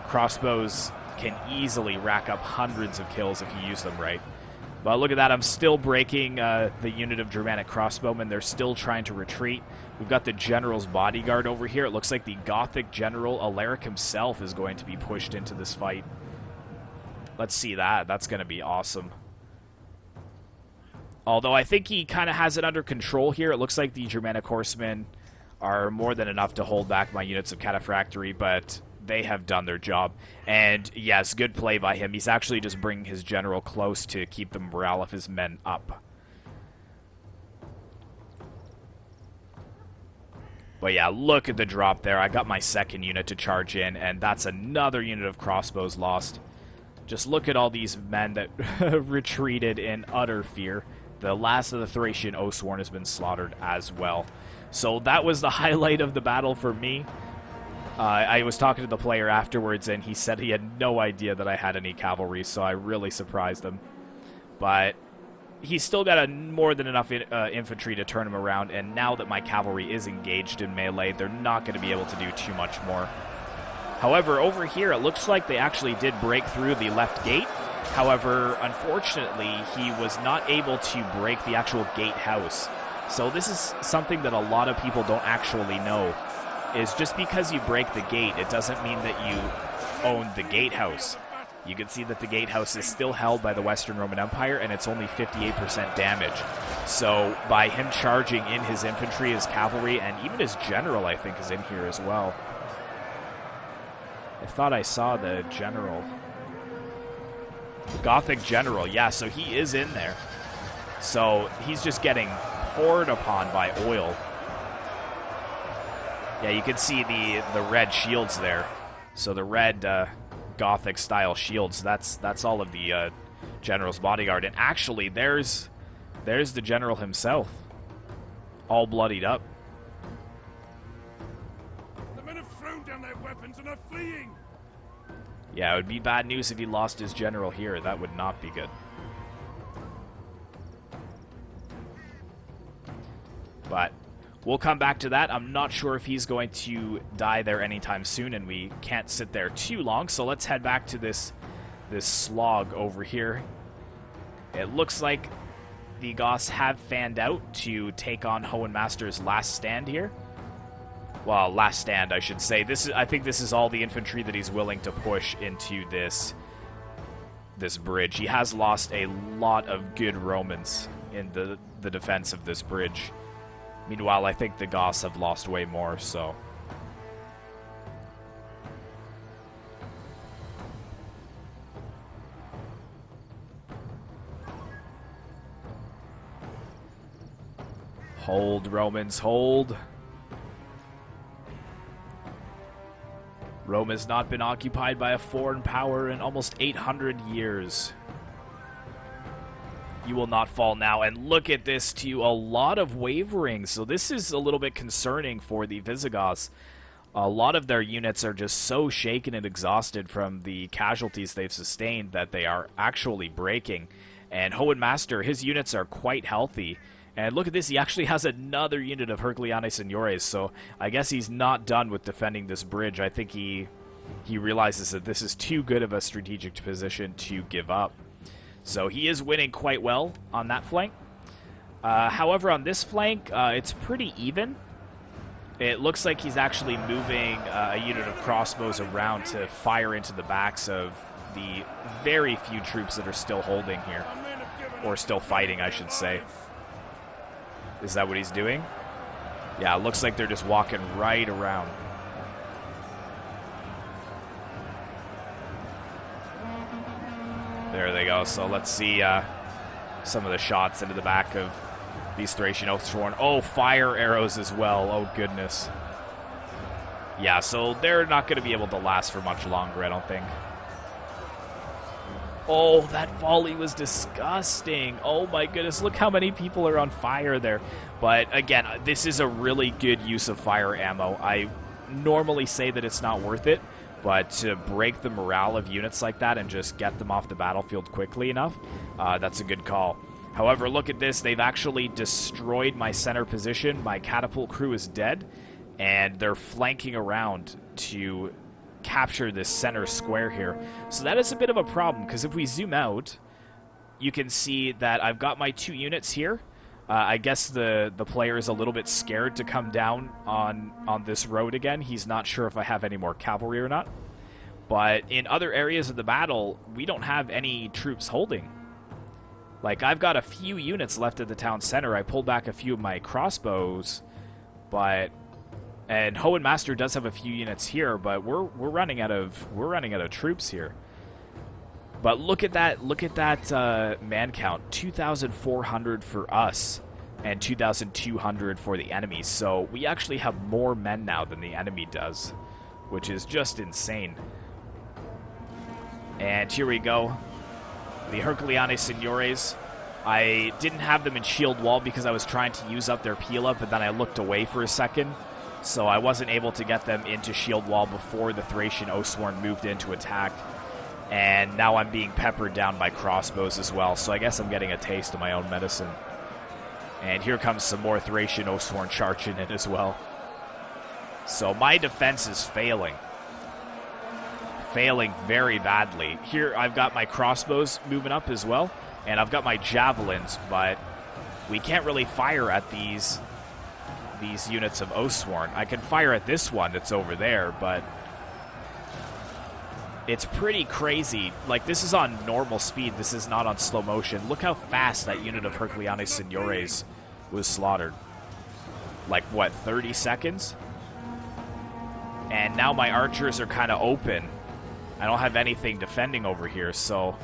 Crossbows can easily rack up hundreds of kills if you use them right. But look at that. I'm still breaking the unit of Germanic crossbowmen. They're still trying to retreat. We've got the general's bodyguard over here. It looks like the Gothic general, Alaric himself, is going to be pushed into this fight. Let's see that. That's going to be awesome. Although I think he kind of has it under control here. It looks like the Germanic horsemen are more than enough to hold back my units of Cataphractory, but they have done their job. And yes, good play by him. He's actually just bringing his general close to keep the morale of his men up. But yeah, look at the drop there. I got my second unit to charge in, and that's another unit of crossbows lost. Just look at all these men that retreated in utter fear. The last of the Thracian Oathsworn has been slaughtered as well. So that was the highlight of the battle for me. I was talking to the player afterwards, and he said he had no idea that I had any cavalry, so I really surprised him. But he's still got more than enough infantry to turn him around, and now that my cavalry is engaged in melee, they're not going to be able to do too much more. However, over here, it looks like they actually did break through the left gate. However, unfortunately, he was not able to break the actual gatehouse. So this is something that a lot of people don't actually know, is just because you break the gate, it doesn't mean that you own the gatehouse. You can see that the gatehouse is still held by the Western Roman Empire, and it's only 58% damage. So by him charging in his infantry, his cavalry, and even his general, I think, is in here as well. I thought I saw the general. Gothic general, yeah, so he is in there. So he's just getting poured upon by oil. Yeah, you can see the red shields there. So the red Gothic style shields, that's all of the general's bodyguard. And actually, there's the general himself, all bloodied up. The men have thrown down their weapons and are fleeing. Yeah, it would be bad news if he lost his general here. That would not be good. But we'll come back to that. I'm not sure if he's going to die there anytime soon, and we can't sit there too long. So let's head back to this slog over here. It looks like the Goths have fanned out to take on Hohenmaster's last stand here. Well, last stand, I should say. I think this is all the infantry that he's willing to push into this bridge. He has lost a lot of good Romans in the defense of this bridge. Meanwhile, I think the Goths have lost way more, so... Hold, Romans, hold. Rome has not been occupied by a foreign power in almost 800 years. You will not fall now. And look at this, too. A lot of wavering. So this is a little bit concerning for the Visigoths. A lot of their units are just so shaken and exhausted from the casualties they've sustained that they are actually breaking. And Hohenmaster, his units are quite healthy. And look at this, he actually has another unit of Herculeani Seniores, so I guess he's not done with defending this bridge. I think he realizes that this is too good of a strategic position to give up. So he is winning quite well on that flank. However, on this flank, it's pretty even. It looks like he's actually moving a unit of crossbows around to fire into the backs of the very few troops that are still holding here. Or still fighting, I should say. Is that what he's doing? Yeah, it looks like they're just walking right around. There they go. So let's see some of the shots into the back of these Thracian Oathsworn. Oh, fire arrows as well. Oh, goodness. Yeah, so they're not going to be able to last for much longer, I don't think. Oh, that volley was disgusting. Oh my goodness, look how many people are on fire there. But again, this is a really good use of fire ammo. I normally say that it's not worth it, but to break the morale of units like that and just get them off the battlefield quickly enough, that's a good call. However, look at this. They've actually destroyed my center position. My catapult crew is dead, and they're flanking around to capture this center square here. So that is a bit of a problem, because if we zoom out, you can see that I've got my two units here. I guess the player is a little bit scared to come down on this road again. He's not sure if I have any more cavalry or not. But in other areas of the battle, we don't have any troops holding. Like, I've got a few units left at the town center. I pulled back a few of my crossbows, and Hohenmaster does have a few units here, but we're running out of troops here. But look at that man count, 2,400 for us and 2,200 for the enemy. So we actually have more men now than the enemy does, which is just insane. And here we go. The Herculeani Seniores I didn't have them in shield wall because I was trying to use up their peel up, but then I looked away for a second, so I wasn't able to get them into shield wall before the Thracian Oathsworn moved in to attack. And now I'm being peppered down by crossbows as well, so I guess I'm getting a taste of my own medicine. And here comes some more Thracian Oathsworn charging in as well. So my defense is failing. Failing very badly. Here I've got my crossbows moving up as well, and I've got my javelins, but we can't really fire at these units of Oathsworn. I can fire at this one that's over there, but it's pretty crazy. Like, this is on normal speed. This is not on slow motion. Look how fast that unit of Herculeani Signores was slaughtered. Like, what, 30 seconds? And now my archers are kind of open. I don't have anything defending over here, so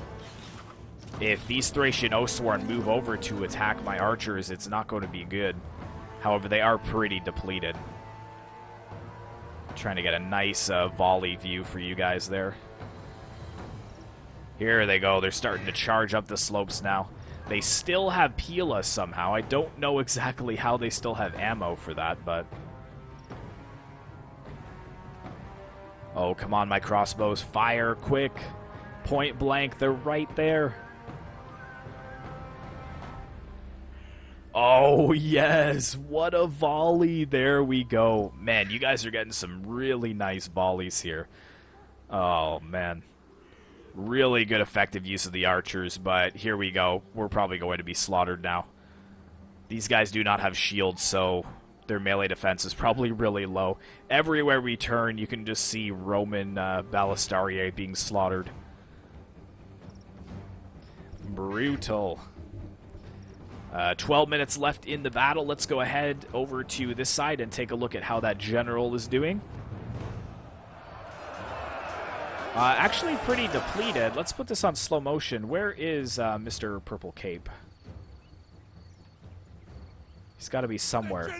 if these Thracian Oathsworn move over to attack my archers, it's not going to be good. However, they are pretty depleted. Trying to get a nice volley view for you guys there. Here they go. They're starting to charge up the slopes now. They still have Pila somehow. I don't know exactly how they still have ammo for that, but... Oh, come on, my crossbows. Fire, quick. Point blank, they're right there. Oh, yes. What a volley. There we go. Man, you guys are getting some really nice volleys here. Oh, man. Really good effective use of the archers, but here we go. We're probably going to be slaughtered now. These guys do not have shields, so their melee defense is probably really low. Everywhere we turn, you can just see Roman ballistariae being slaughtered. Brutal. 12 minutes left in the battle. Let's go ahead over to this side and take a look at how that general is doing. Actually pretty depleted. Let's put this on slow motion. Where is Mr. Purple Cape? He's got to be somewhere.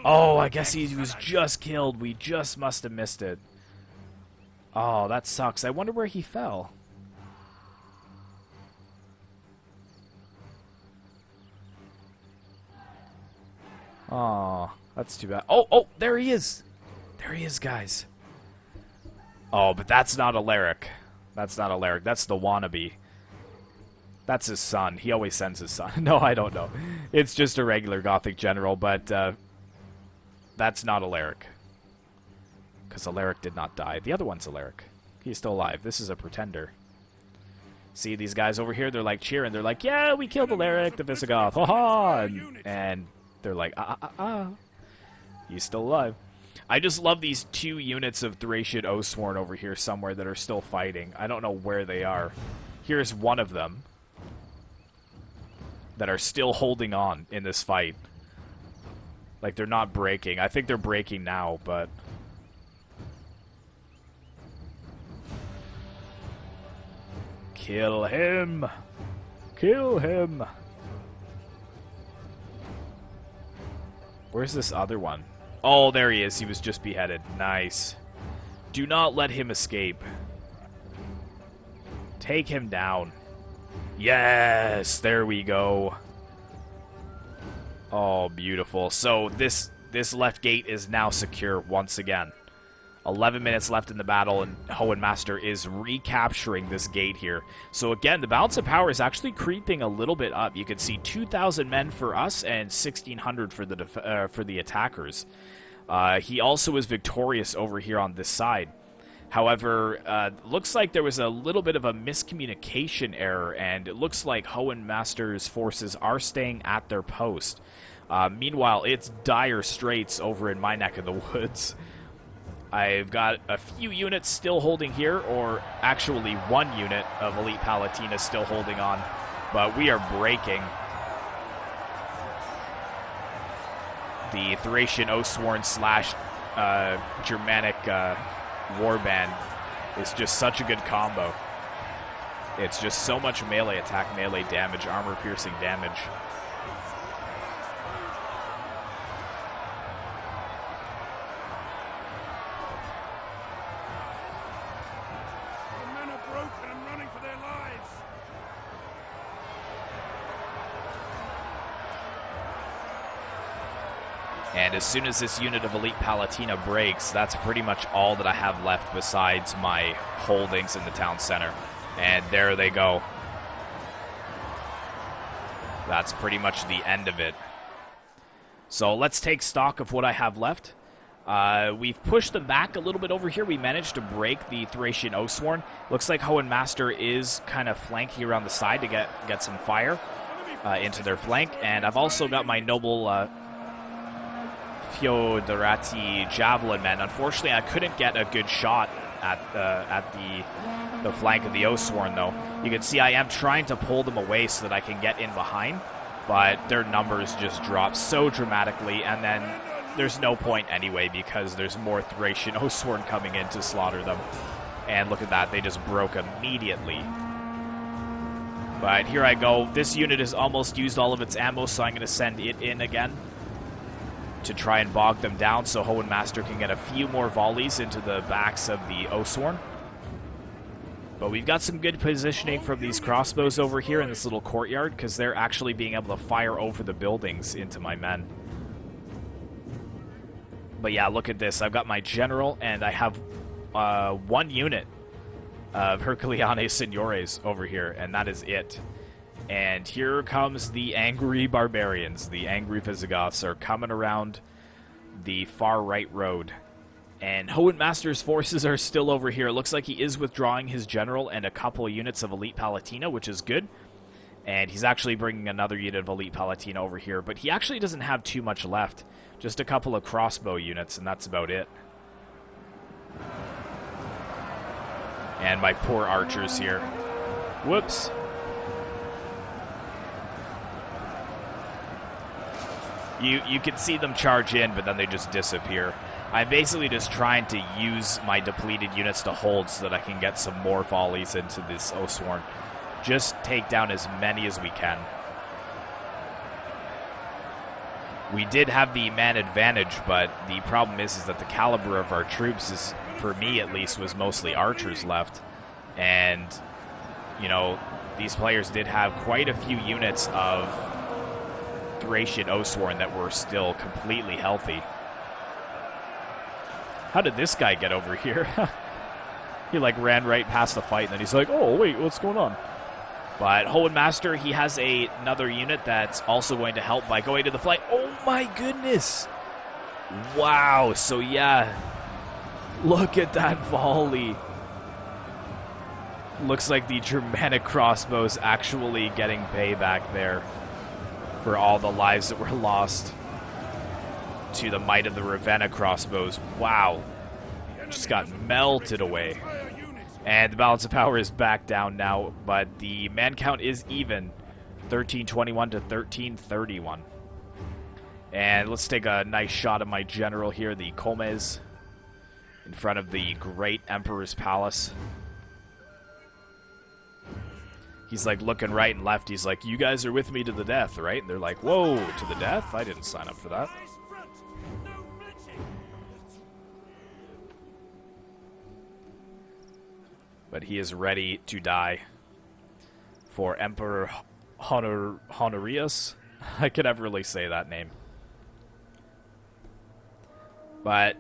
Oh, I guess he was just killed. We just must have missed it. Oh, that sucks. I wonder where he fell. Oh, that's too bad. Oh, there he is. There he is, guys. Oh, but that's not Alaric. That's not Alaric. That's the wannabe. That's his son. He always sends his son. No, I don't know. It's just a regular Gothic general, but that's not Alaric. Because Alaric did not die. The other one's Alaric. He's still alive. This is a pretender. See these guys over here? They're like cheering. They're like, yeah, we killed Alaric the Visigoth. Ha-ha! And they're like, he's still alive. I just love these two units of Thracian Oathsworn over here somewhere that are still fighting. I don't know where they are. Here's one of them that are still holding on in this fight. Like, they're not breaking. I think they're breaking now, but... Kill him! Kill him! Where's this other one? Oh, there he is. He was just beheaded. Nice. Do not let him escape. Take him down. Yes! There we go. Oh, beautiful. So this left gate is now secure once again. 11 minutes left in the battle, and Hohenmaster is recapturing this gate here. So again, the balance of power is actually creeping a little bit up. You can see 2,000 men for us and 1,600 for the attackers. He also is victorious over here on this side. However, looks like there was a little bit of a miscommunication error, and it looks like Hohenmaster's forces are staying at their post. Meanwhile, it's dire straits over in my neck of the woods. I've got a few units still holding here, or actually one unit of Elite Palatina still holding on, but we are breaking. The Thracian Oathsworn slash Germanic warband is just such a good combo. It's just so much melee attack, melee damage, armor piercing damage. And as soon as this unit of elite Palatina breaks, that's pretty much all that I have left besides my holdings in the town center. And there they go. That's pretty much the end of it. So let's take stock of what I have left. We've pushed them back a little bit over here. We managed to break the Thracian Oathsworn. Looks like Hohenmaster is kind of flanking around the side to get some fire into their flank. And I've also got my noble Fiodorati Javelin men. Unfortunately, I couldn't get a good shot at the flank of the Oathsworn, though. You can see I am trying to pull them away so that I can get in behind, but their numbers just drop so dramatically, and then there's no point anyway because there's more Thracian Oathsworn coming in to slaughter them. And look at that, they just broke immediately. But here I go. This unit has almost used all of its ammo, so I'm going to send it in again to try and bog them down so Hohenmaster can get a few more volleys into the backs of the Oathsworn. But we've got some good positioning from these crossbows over here in this little courtyard because they're actually being able to fire over the buildings into my men. But yeah, look at this. I've got my general and I have one unit of Herculeane Signores over here, and that is it. And here comes the angry barbarians. The angry Visigoths are coming around the far right road. And Hohenmaster's forces are still over here. It looks like he is withdrawing his general and a couple of units of Elite Palatina, which is good. And he's actually bringing another unit of Elite Palatina over here. But he actually doesn't have too much left. Just a couple of crossbow units, and that's about it. And my poor archers here. Whoops. You can see them charge in, but then they just disappear. I'm basically just trying to use my depleted units to hold so that I can get some more volleys into this Oathsworn. Just take down as many as we can. We did have the man advantage, but the problem is that the caliber of our troops is, for me at least, was mostly archers left. And, you know, these players did have quite a few units of Thracian Oathsworn that were still completely healthy. How did this guy get over here? He like ran right past the fight and then he's like, oh wait, what's going on? But Hohenmaster, he has another unit that's also going to help by going to the flank. Oh my goodness! Wow, so yeah, look at that volley. Looks like the Germanic crossbows actually getting payback there for all the lives that were lost to the might of the Ravenna crossbows. Wow. Just got melted away. And the balance of power is back down now, but the man count is even. 1321 to 1331. And let's take a nice shot of my general here, the Comes, in front of the great Emperor's Palace. He's like looking right and left. He's like, you guys are with me to the death, right? And they're like, whoa, to the death? I didn't sign up for that. But he is ready to die for Emperor Honorius. I could never really say that name. But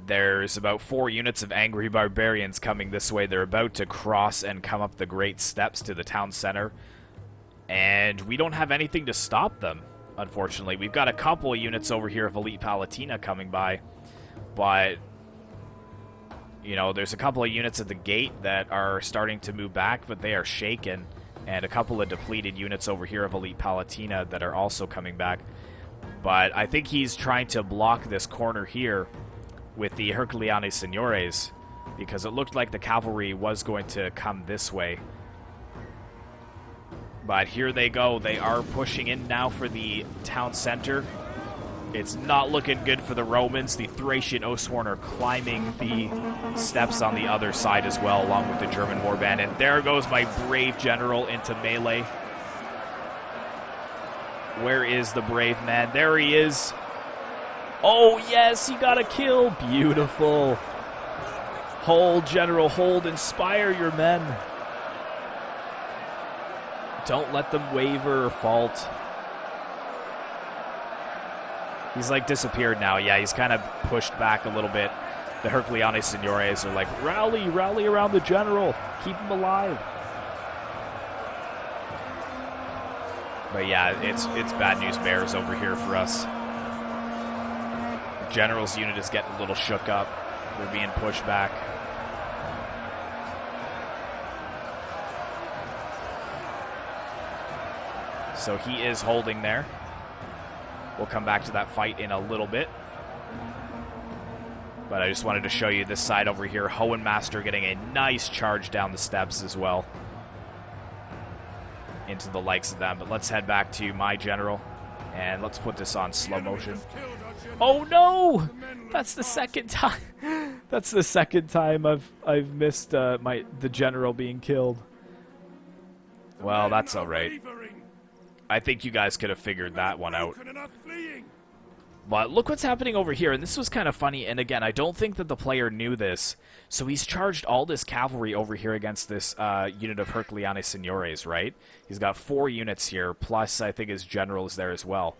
there's about 4 units of angry barbarians coming this way. They're about to cross and come up the great steps to the town center. And we don't have anything to stop them, unfortunately. We've got a couple of units over here of Elite Palatina coming by. But, you know, there's a couple of units at the gate that are starting to move back, but they are shaken. And a couple of depleted units over here of Elite Palatina that are also coming back. But I think he's trying to block this corner here with the Herculeane Signores, because it looked like the cavalry was going to come this way. But here they go. They are pushing in now for the town center. It's not looking good for the Romans. The Thracian Oathsworn are climbing the steps on the other side as well, along with the German warband. And there goes my brave general into melee. Where is the brave man? There he is. Oh, yes, he got a kill. Beautiful. Hold, general, hold. Inspire your men. Don't let them waver or fault. He's, like, disappeared now. Yeah, he's kind of pushed back a little bit. The Herculeani Signores are like, rally around the general. Keep him alive. But yeah, it's bad news bears over here for us. The general's unit is getting a little shook up. They're being pushed back. So he is holding there. We'll come back to that fight in a little bit. But I just wanted to show you this side over here. Hohenmaster getting a nice charge down the steps as well. Into the likes of them. But let's head back to my general. And let's put this on slow motion. Oh no! That's the second time. That's the second time I've missed the general being killed. Well, that's alright. I think you guys could have figured that one out. But look what's happening over here, and this was kind of funny, and again, I don't think that the player knew this. So he's charged all this cavalry over here against this unit of Herculeani Signores, right? He's got 4 units here, plus I think his general is there as well.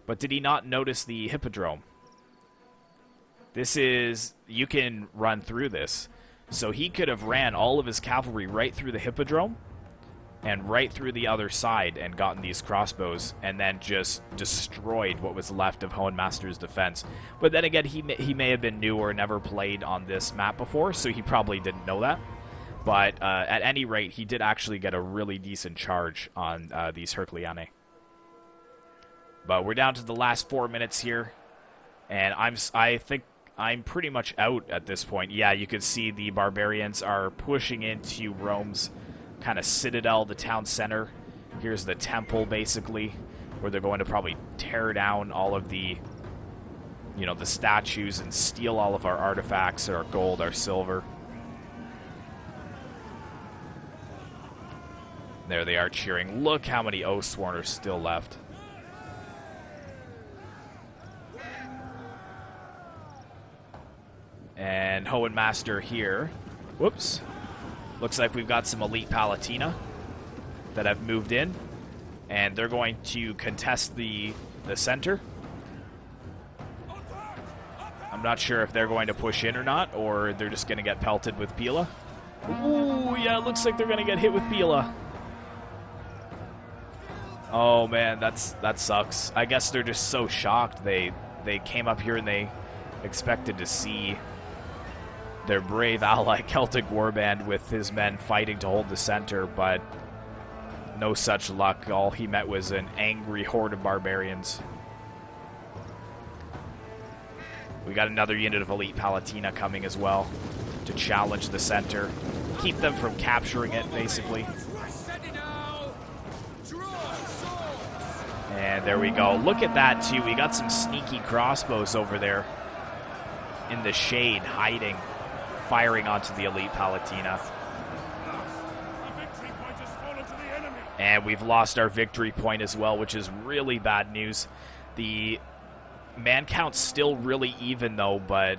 But did he not notice the hippodrome? This is... you can run through this. So he could have ran all of his cavalry right through the hippodrome, and right through the other side and gotten these crossbows and then just destroyed what was left of Hohenmaster's defense. But then again, he may have been new or never played on this map before, so he probably didn't know that. But at any rate, he did actually get a really decent charge on these Herculeani. But we're down to the last 4 minutes here, and I think I'm pretty much out at this point. Yeah, you can see the barbarians are pushing into Rome's kind of citadel, the town center. Here's the temple, basically, where they're going to probably tear down all of the, you know, the statues and steal all of our artifacts, our gold, our silver. There they are cheering. Look how many Oathsworn are still left. And Hohenmaster here. Whoops. Looks like we've got some elite Palatina that have moved in, and they're going to contest the center. I'm not sure if they're going to push in or not, or they're just going to get pelted with Pila. Ooh, yeah, it looks like they're going to get hit with Pila. Oh man, that sucks. I guess they're just so shocked. They came up here and they expected to see their brave ally Celtic warband with his men fighting to hold the center, but no such luck. All he met was an angry horde of barbarians. We got another unit of elite Palatina coming as well to challenge the center, keep them from capturing it, basically. And there we go. Look at that, too. We got some sneaky crossbows over there in the shade, hiding, firing onto the elite Palatina. And we've lost our victory point as well, which is really bad news. The man count's still really even, though, but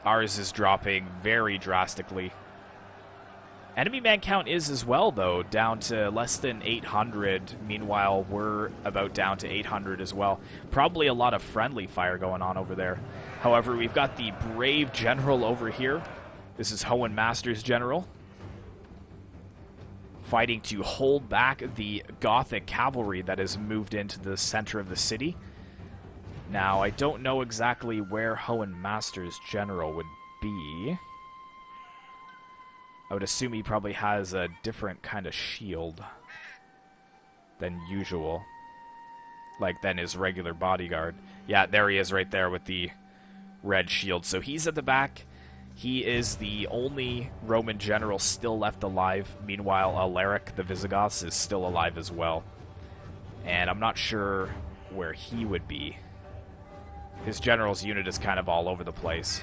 ours is dropping very drastically. Enemy man count is as well, though, down to less than 800. Meanwhile, we're about down to 800 as well. Probably a lot of friendly fire going on over there. However, we've got the brave general over here. This is Hohenmaster's general, fighting to hold back the Gothic cavalry that has moved into the center of the city. Now, I don't know exactly where Hohenmaster's general would be. I would assume he probably has a different kind of shield than usual, like than his regular bodyguard. Yeah, there he is right there with the red shield. So he's at the back. He is the only Roman general still left alive. Meanwhile, Alaric, the Visigoths, is still alive as well. And I'm not sure where he would be. His general's unit is kind of all over the place.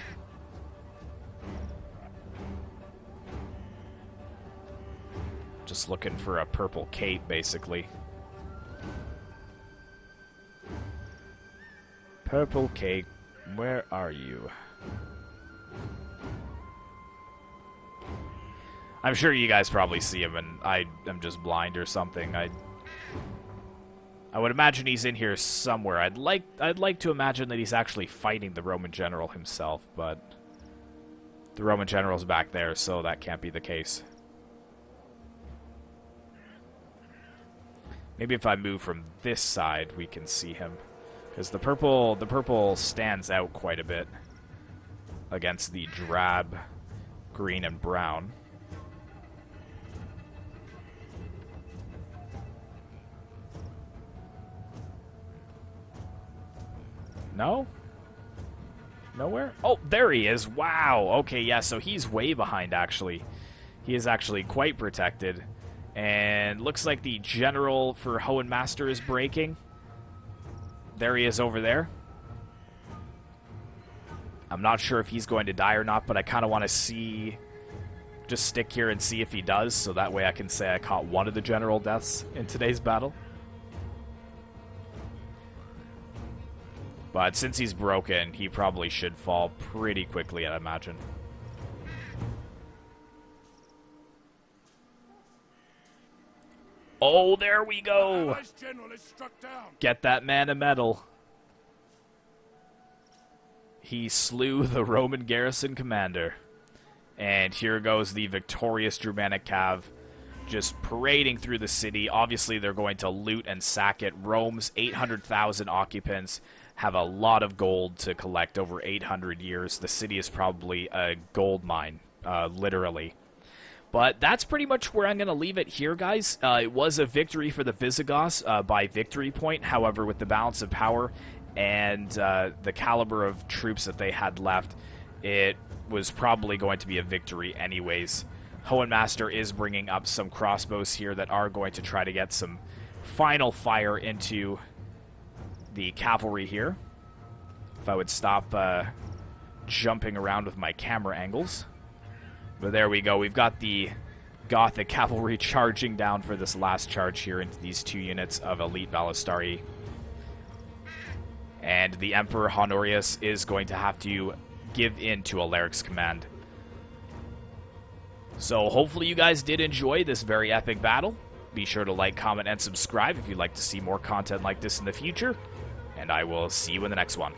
Just looking for a purple cape, basically. Purple cape, where are you? I'm sure you guys probably see him and I'm just blind or something. I would imagine he's in here somewhere. I'd like to imagine that he's actually fighting the Roman general himself, but the Roman general's back there, so that can't be the case. Maybe if I move from this side, we can see him, because the purple stands out quite a bit against the drab green and brown. No? Nowhere? Oh, there he is. Wow. Okay, yeah, so he's way behind, actually. He is actually quite protected. And looks like the general for Hohenmaster is breaking. There he is over there. I'm not sure if he's going to die or not, but I kind of want to see... Just stick here and see if he does, so that way I can say I caught one of the general deaths in today's battle. But since he's broken, he probably should fall pretty quickly, I'd imagine. Oh, there we go! Get that man a medal. He slew the Roman garrison commander. And here goes the victorious Germanic cav, just parading through the city. Obviously, they're going to loot and sack it. Rome's 800,000 occupants have a lot of gold to collect over 800 years. The city is probably a gold mine, literally. But that's pretty much where I'm going to leave it here, guys. It was a victory for the Visigoths by victory point. However, with the balance of power and the caliber of troops that they had left, it was probably going to be a victory anyways. Hohenmaster is bringing up some crossbows here that are going to try to get some final fire into the cavalry here. If I would stop jumping around with my camera angles. But there we go. We've got the Gothic cavalry charging down for this last charge here into these two units of elite Balistari. And the Emperor Honorius is going to have to give in to Alaric's command. So hopefully you guys did enjoy this very epic battle. Be sure to like, comment, and subscribe if you'd like to see more content like this in the future. And I will see you in the next one.